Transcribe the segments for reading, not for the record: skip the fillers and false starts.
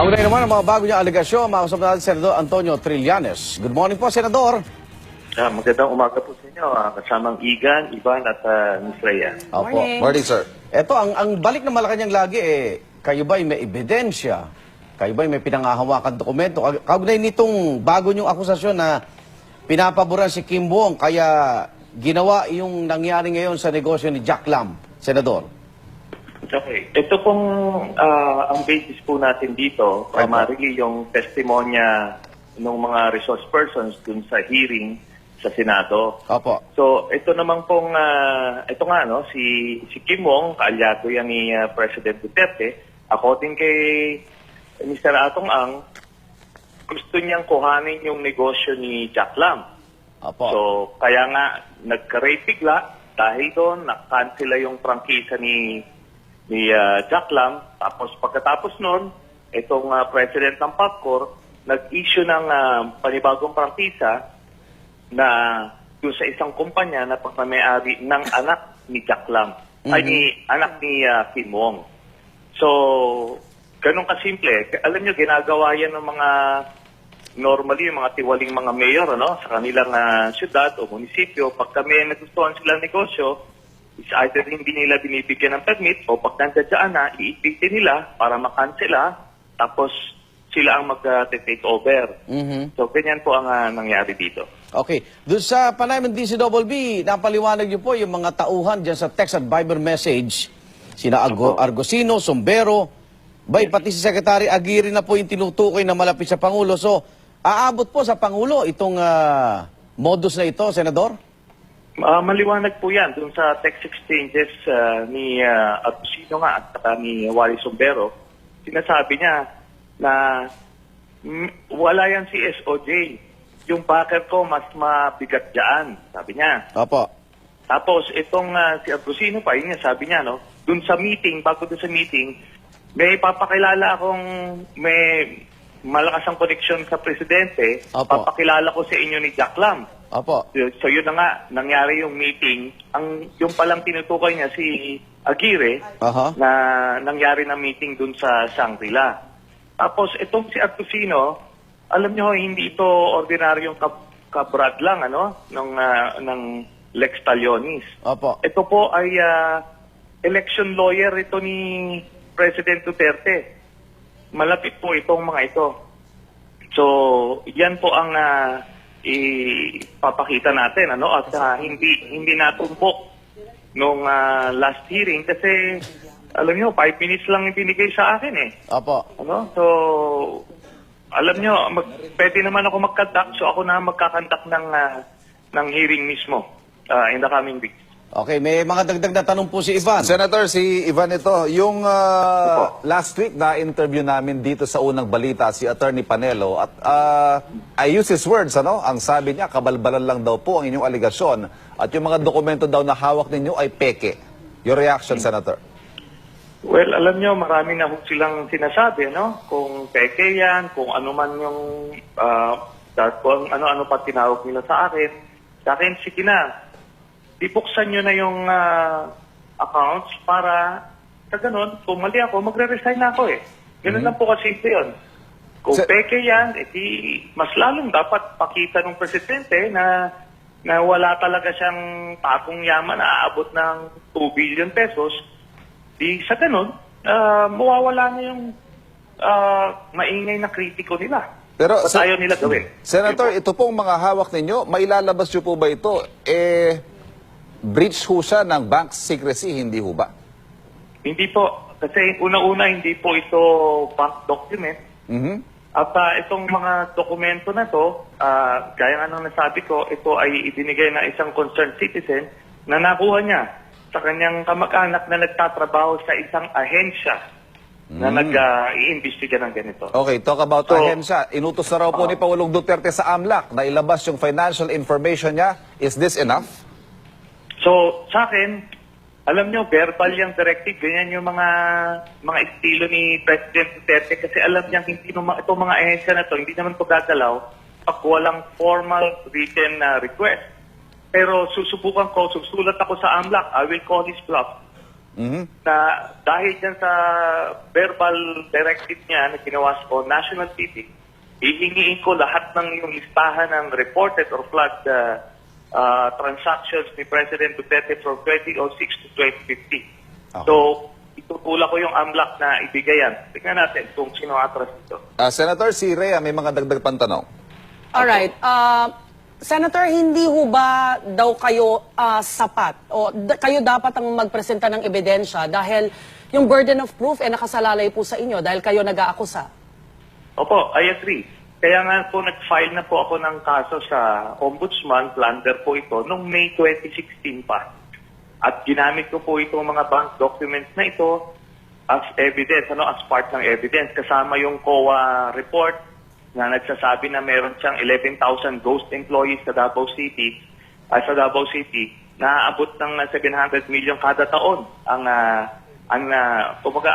Kaugnay naman ang mga bago niyang alegasyon, makasama natin si Senador Antonio Trillanes. Good morning po, Senador. Magandang umaga po sa inyo, kasamang Igan, Ivan at Miss Rhea. Opo. Morning, sir. Ito, ang balik ng Malacanang lagi, kayo ba'y may ebidensya? Kayo ba'y may pinangahawakan dokumento? Kaugnay nitong bago niyong akusasyon na pinapaboran si Kim Buong, kaya ginawa yung nangyari ngayon sa negosyo ni Jack Lam, Senador. Okay. Ito pong ang basis po natin dito, primarily yung testimonya ng mga resource persons dun sa hearing sa Senado. Opo. So, ito naman pong, ito nga, no, si Kim Wong, kaalyado yan ni President Duterte, according kay Mr. Atong Ang, gusto niyang kuhanin yung negosyo ni Jack Lam. Opo. So, kaya nga, nagka-rate bigla dahil doon, nakansela yung prangkisa ni Jack Lam. Tapos pagkatapos noon, itong president ng PAGCOR, nag-issue ng panibagong prangkisa na doon sa isang kumpanya na pagmamayari ng anak ni Jack Lam, anak ni Kim Wong. So, ganun kasimple. Alam nyo, ginagawa yan ng mga normally, yung mga tiwaling mga mayor, ano, sa kanilang syudad o munisipyo. Pagka may nagustuhan silang negosyo, is either hindi nila binibigyan ng permit o pag nandiyan na, iipitin nila para makansela, tapos sila ang mag-take over. So, ganyan po ang nangyari dito. Okay. Doon sa panay ng DCWB, napaliwanag niyo po yung mga tauhan dyan sa text at Viber message, sina Argosino, Sombero, pati si Secretary Aguirre na po yung tinutukoy na malapit sa Pangulo. So, aabot po sa Pangulo itong modus na ito, Senador? Maliwanag po yan dun sa text exchanges ni Argosino nga at saka ni Wally Sombero. Sinasabi niya na wala yan si SOJ. Yung backer ko mas mabigat dyan, sabi niya. Opo. Tapos itong si Argosino pa, yun nga sabi niya, no? Dun sa meeting, bago dun sa meeting, may papakilala akong may malakas ang connection sa presidente. Opo. Papakilala ko sa inyo ni Jack Lam. Opo. So yun na nga, nangyari yung meeting. Yung palang tinutukoy niya si Aguirre na nangyari na meeting dun sa Shangri-La. Tapos itong si Argosino, alam niyo hindi ito ordinaryong kabrad lang ng Lex Talionis. Opo. Ito po ay election lawyer ito ni President Duterte. Malapit po itong mga ito. So, yan po ang ipapakita natin, at hindi natumpok nung last hearing kasi alam niyo 5 minutes lang ibinigay sa akin Opo. So, alam niyo, pwede naman ako mag-conduct, so ako na magkakandak ng hearing mismo in the coming weeks. Okay, may mga dagdag na tanong po si Ivan. Senator, si Ivan ito, yung last week na interview namin dito sa Unang Balita, si Attorney Panelo, at I use his words, ang sabi niya, kabalbalan lang daw po ang inyong aligasyon at yung mga dokumento daw na hawak ninyo ay peke. Your reaction, Senator? Well, alam nyo, marami na silang sinasabi, kung peke yan, kung ano man yung, kung ano-ano pa tinawag nila sa akin. Sa akin, sige na. Ibuksan nyo na yung accounts para sa ganun, kung mali ako, magre-resign na ako Ganun lang po kasi yun. Kung peke yan, mas lalong dapat pakita ng presidente na wala talaga siyang takong yaman na aabot ng 2 billion pesos. Di sa ganun, mawawala na yung maingay na kritiko nila. Pero ayaw nila gawin. Senator, ito pong mga hawak ninyo, mailalabas nyo po ba ito? Breach ho siya ng bank secrecy, hindi ho ba? Hindi po. Kasi una-una, hindi po ito bank document. At itong mga dokumento na to, gaya nga nung nasabi ko, ito ay ibinigay na isang concerned citizen na nakuha niya sa kanyang kamag-anak na nagtatrabaho sa isang ahensya na nag-iimbestiga ng ganito. Okay, talk about ahensya. Inutos na raw po ni Pangulong Duterte sa AMLAC na ilabas yung financial information niya. Is this enough? So, sa akin, alam nyo, verbal yung directive, ganyan yung mga estilo ni President Duterte kasi alam niya hindi itong mga ahensya na to, hindi naman ito gagalaw pag walang formal written request. Pero susubukan ko, susulat ako sa AMLAC, I will call his bluff. na dahil dyan sa verbal directive niya na ginawa sa national TV, hihingiin ko lahat ng yung listahan ng reported or flagged transactions ni President Duterte from 2006 to 2015. So, itutulak ko yung AMLAC na ibigay yan. Tingnan natin kung sino atras ito. Senator, si Rhea may mga dagdag pang tanong. Alright. Senator, hindi ho ba daw kayo sapat o kayo dapat ang magpresenta ng ebidensya dahil yung burden of proof nakasalalay po sa inyo dahil kayo nag-aakusa? Opo, I agree. Kaya nga po nag-file na po ako ng kaso sa Ombudsman, plunder po ito, noong May 2016 pa. At ginamit ko po itong mga bank documents na ito as evidence, as part ng evidence. Kasama yung COA report na nagsasabi na meron siyang 11,000 ghost employees sa Davao City, na abot ng 700 million kada taon ang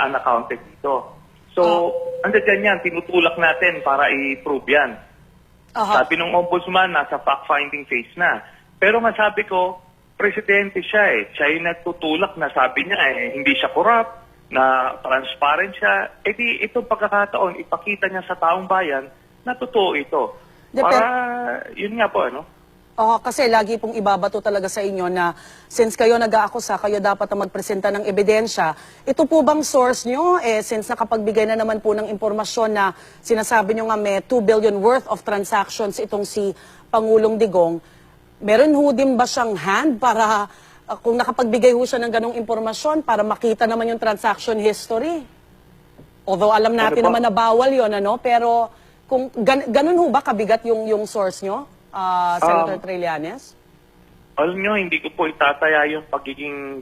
unaccounted dito. So, andyan yan, tinutulak natin para i-prove yan. Sabi ng Ombudsman, nasa fact-finding phase na. Pero nga sabi ko, presidente siya siya yung nagtutulak na sabi niya hindi siya corrupt, na transparent siya. E di itong pagkakataon, ipakita niya sa taong bayan na totoo ito. Yun nga po, Kasi lagi pong ibabato talaga sa inyo na since kayo nag-aakusa, kayo dapat ang magpresenta ng ebidensya. Ito po bang source nyo? Since nakapagbigay na naman po ng impormasyon na sinasabi nyo nga may 2 billion worth of transactions itong si Pangulong Digong, meron ho din ba siyang hand para kung nakapagbigay ho siya ng ganong impormasyon para makita naman yung transaction history? Although alam natin naman na bawal yun, pero kung ganun ho ba kabigat yung source nyo, Senator Trillanes? Alam nyo, hindi ko po itataya yung pagiging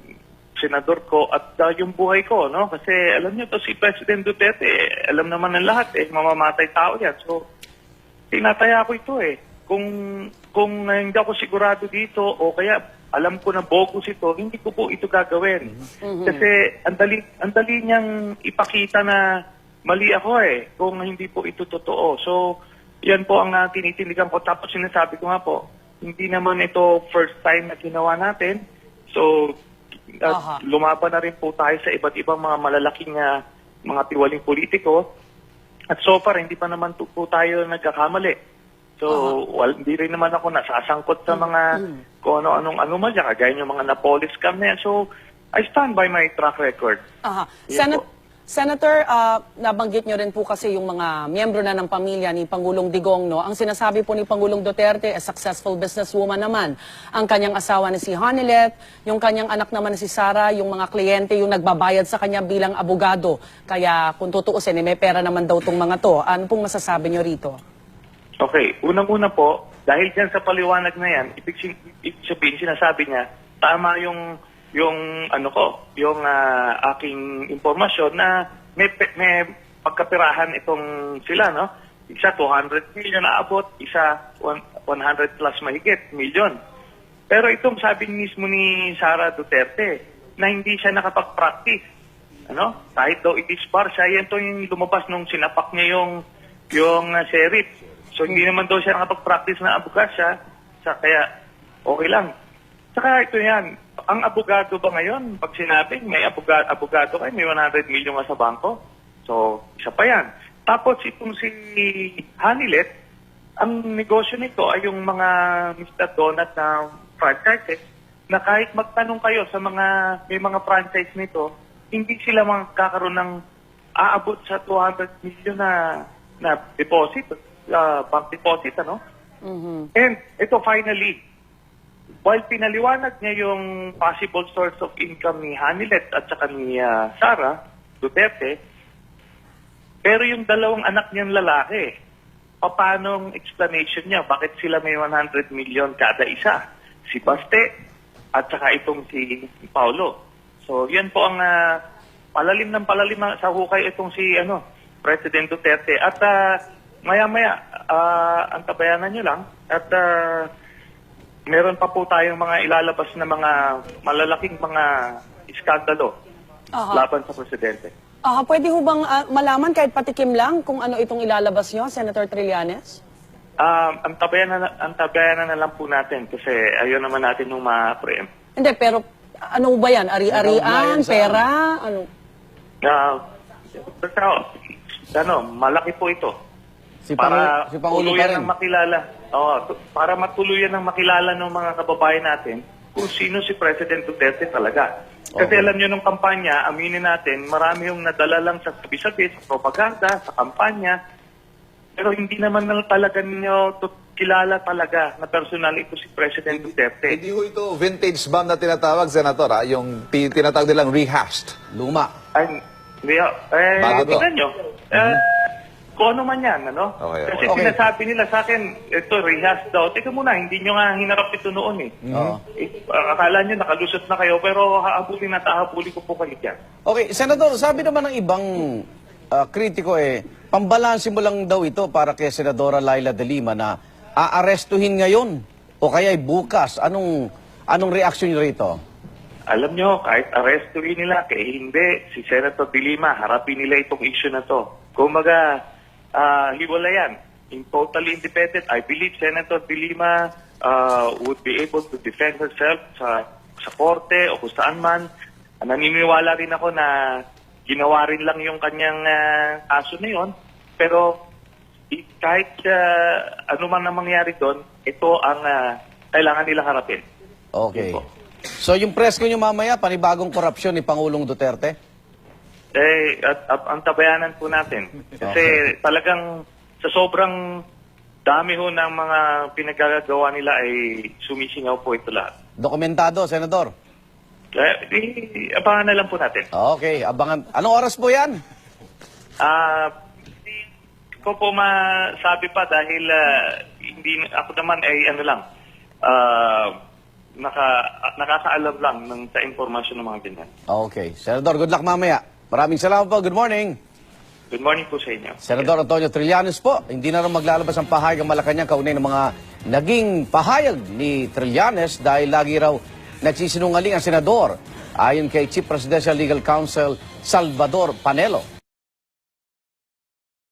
senador ko at yung buhay ko, Kasi alam nyo, to si President Duterte, alam naman ng lahat, mamamatay tao yan. So, tinataya ko ito Kung hindi ako sigurado dito o kaya alam ko na bogus ito, hindi ko po ito gagawin. Kasi ang dali niyang ipakita na mali ako kung hindi po ito totoo. So, yan po ang tinitiligan ko. Tapos sinasabi ko nga po, hindi naman ito first time na ginawa natin. So, lumaban na rin po tayo sa iba't ibang mga malalaking mga tiwaling politiko. At so far, hindi pa naman po tayo nagkakamali. So, hindi rin naman ako nasasangkot sa mga kung ano-anong anomalya, kagaya yung mga Napolis scam na yan. So, I stand by my track record. Senator, nabanggit nyo rin po kasi yung mga miyembro na ng pamilya ni Pangulong Digong, Ang sinasabi po ni Pangulong Duterte, a successful businesswoman naman. Ang kanyang asawa na si Hanilet, yung kanyang anak naman na si Sara, yung mga kliyente, yung nagbabayad sa kanya bilang abogado. Kaya kung tutuusin, may pera naman daw tong mga to. Ano pong masasabi nyo rito? Okay, unang-una po, dahil dyan sa paliwanag na yan, ibig sabihin, sinasabi niya, tama yung aking impormasyon na may pagkapirahan itong sila, Isa 200 million na abot, isa 100 plus mahigit million. Pero itong sabi mismo ni Sara Duterte na hindi siya nakapag-practice. Kahit daw i-disbar siya, yan to yung lumabas nung sinapak niya yung sheriff. So hindi naman daw siya nakapag-practice na abogado kaya okay lang. Saka ito yan, ang abogado ba ngayon, pag sinabing may abogado kayo, may 100 million sa bangko? So, isa pa yan. Tapos itong si Hanilet, ang negosyo nito ay yung mga Mr. Donut na franchises na kahit magtanong kayo sa may mga franchise nito, hindi sila magkakaroon ng aabot sa 200 million na deposit, bank deposit, And ito finally, while pinaliwanag niya yung possible source of income ni Hanilet at saka ni Sara Duterte, pero yung dalawang anak niyang lalaki, paano ang explanation niya? Bakit sila may 100 million kada isa? Si Baste at saka itong si Paulo. So yan po ang palalim sa hukay itong si President Duterte. At maya-maya, antabayanan niyo lang at meron pa po tayong mga ilalabas na mga malalaking mga iskandalo laban sa presidente. Pwede ho bang malaman kahit patikim lang kung ano itong ilalabas nyo, Senator Trillanes? Antabayanan na lang po natin kasi ayaw naman natin nung ma-preempt. Hindi, pero Ano ba yan? Ari-arian, Ano ba yan sa- pera? Ano? Malaki po ito. Si Pangulo pa rin. tuluyan ng makilala. Para matuluyan ng makilala ng mga kababayan natin kung sino si President Duterte talaga. Kasi Okay. alam nyo nung kampanya, aminin natin, marami yung nadala lang sa sabi-sabi, sa propaganda, sa kampanya. Pero hindi naman na talaga ninyo kilala talaga na personal ito si President Duterte. Hindi ho ito vintage bomb na tinatawag, Senator, ha? Yung tinatawag nilang rehashed. Luma. Ay, hindi. Bago to. Tingnan nyo. Kung ano man yan, ano? Okay, Kasi okay. sinasabi nila sa akin, ito, rehas daw. Teka muna, hindi nyo nga hinarap ito noon eh. Oo. Akala nyo, nakalusot na kayo, pero hahabulin at hahabulin ko po kayo dyan. Okay, Senador, sabi naman ng ibang kritiko pambalansin mo lang daw ito para kay Senadora Laila de Lima na aarestuhin ngayon o kaya bukas. Anong reaksyon niyo rito? Alam nyo, kahit arrestuin nila, kaya hindi, si Senator de Lima, harapin nila itong issue na to. Kumaga, hiwala yan. Totally independent. I believe Senator de Lima would be able to defend herself sa korte o kung saan man. Naniniwala rin ako na ginawa rin lang yung kanyang kaso na yun. Pero kahit ano man ang mangyari doon, ito ang kailangan nila harapin. Okay. Yun po. So yung press ko nyo mamaya, panibagong korupsyon ni Pangulong Duterte? Ang tabayanan po natin. Kasi talagang sa sobrang dami ho ng mga pinagagawa nila ay sumisingaw po ito lahat. Dokumentado, Senador? Abangan na lang po natin. Okay, abangan. Anong oras po yan? Hindi ko po masabi pa dahil hindi ako naman ay ano lang, nakakaalam lang sa impormasyon ng mga ganyan. Okay. Senador, good luck mamaya. Maraming salamat po. Good morning. Good morning po sa inyo. Senador Antonio Trillanes po, hindi na rin maglalabas ang pahayag ng Malacanang kaunay ng mga naging pahayag ni Trillanes dahil lagi raw nagsisinungaling ang senador ayon kay Chief Presidential Legal Counsel Salvador Panelo.